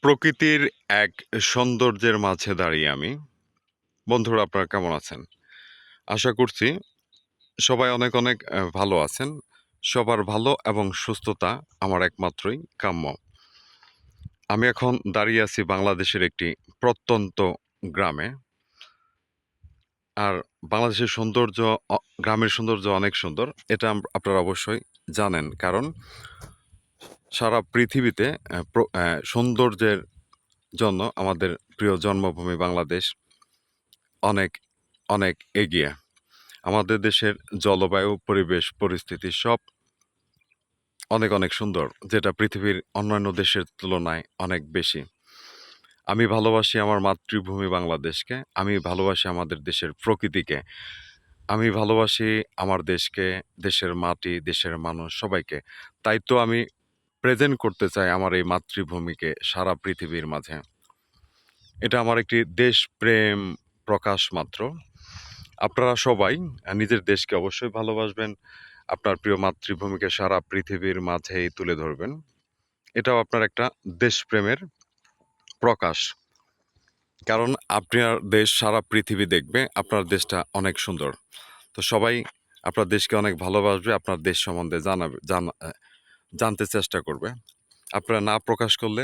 প্রকৃতির এক সৌন্দর্যের মাঝে দাঁড়িয়ে আমি। বন্ধুরা আপনারা কেমন আছেন? আশা করছি সবাই অনেক, অনেক ভালো আছেন। সবার ভালো এবং সুস্থতা আমার একমাত্রই কাম্য। আমি এখন দাঁড়িয়ে আছি বাংলাদেশের একটি প্রত্যন্ত গ্রামে। আর বাংলাদেশের সৌন্দর্য গ্রামের সৌন্দর্য অনেক সুন্দর। এটা আপনারা অবশ্যই জানেন। কারণ সারা পৃথিবীতে সৌন্দর্যের জন্য আমাদের প্রিয় জন্মভূমি বাংলাদেশ অনেক, অনেক এগিয়ে। আমাদের দেশের জলবায়ু, পরিবেশ, পরিস্থিতি সব অনেক, অনেক সুন্দর। যেটা পৃথিবীর অন্যান্য দেশের তুলনায় অনেক বেশি। আমি ভালোবাসি আমার মাতৃভূমি বাংলাদেশকে। আমি ভালোবাসি আমাদের দেশের প্রকৃতিকে। আমি ভালোবাসি আমার দেশকে, দেশের মাটি, দেশের মানুষ সবাইকে। তাই তো আমি প্রেজেন্ট করতে চাই আমার এই মাতৃভূমিকে সারা পৃথিবীর মাঝে। এটা আমার একটি দেশপ্রেম প্রকাশ মাত্র। আপনারা সবাই নিজের দেশকে অবশ্যই ভালোবাসবেন। আপনার প্রিয় মাতৃভূমিকে সারা পৃথিবীর মাঝেই তুলে ধরবেন। এটাও আপনার একটা দেশপ্রেমের প্রকাশ। কারণ আপনার দেশ সারা পৃথিবী দেখবে, আপনার দেশটা অনেক সুন্দর। তো সবাই আপনার দেশকে অনেক ভালোবাসবে, আপনার দেশ সম্বন্ধে জানতে চেষ্টা করবে। আপনারা না প্রকাশ করলে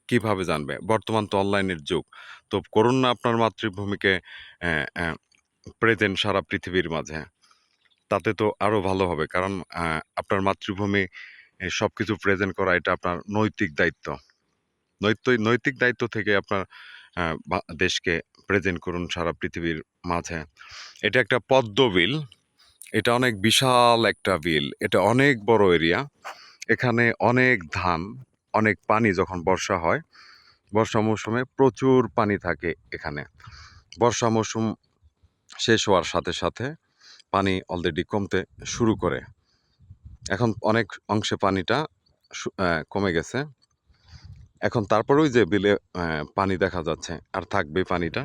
কিভাবে জানবে? বর্তমান তো অনলাইনের যুগ। তো করুন না আপনার মাতৃভূমিকে অ্যা অ্যা প্রেজেন্ট সারা পৃথিবীর মাঝে। তাতে তো আরো ভালো হবে। কারণ আপনার মাতৃভূমি সবকিছু প্রেজেন্ট করা এটা আপনার নৈতিক দায়িত্ব। নৈতিক দায়িত্ব থেকে আপনার দেশকে প্রেজেন্ট করুন সারা পৃথিবীর মাঝে। এটা একটা পদ্ম বিল। এটা অনেক বিশাল একটা বিল। এটা অনেক বড় এরিয়া। এখানে অনেক ধান, অনেক পানি যখন বর্ষা হয়, বর্ষা মৌসুমে প্রচুর পানি থাকে এখানে। বর্ষা মৌসুম শেষ হওয়ার সাথে, সাথে পানি অলরেডি কমতে শুরু করে। এখন অনেক অংশে পানিটা কমে গেছে। এখন তারপরেও যে বিলে পানি দেখা যাচ্ছে আর থাকবে পানিটা।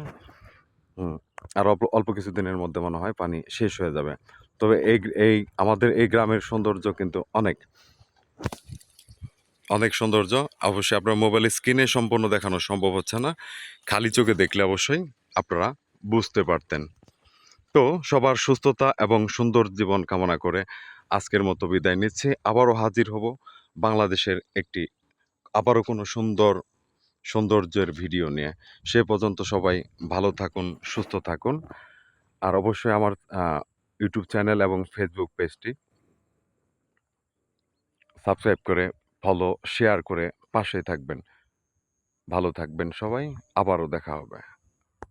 হুম। আর অল্প অল্প কিছুদিনের মধ্যে মনে হয় পানি শেষ হয়ে যাবে। তবে এই আমাদের এই গ্রামের সৌন্দর্য কিন্তু অনেক, অনেক সৌন্দর্য। অবশ্যই আপনার মোবাইলের স্ক্রিনে সম্পূর্ণ দেখানো সম্ভব হচ্ছে না। খালি চোখে দেখলে অবশ্যই আপনারা বুঝতে পারতেন। তো সবার সুস্থতা এবং সুন্দর জীবন কামনা করে আজকের মতো বিদায় নিচ্ছি। আবারও হাজির হব বাংলাদেশের একটি আবারও কোনো সৌন্দর্যের ভিডিও নিয়ে। সে পর্যন্ত সবাই ভালো থাকুন, সুস্থ থাকুন। আর অবশ্যই আমার ইউটিউব চ্যানেল এবং ফেসবুক পেজটি সাবস্ক্রাইব করে, ফলো, শেয়ার করে পাশে থাকবেন। ভালো থাকবেন সবাই। আবারও দেখা হবে।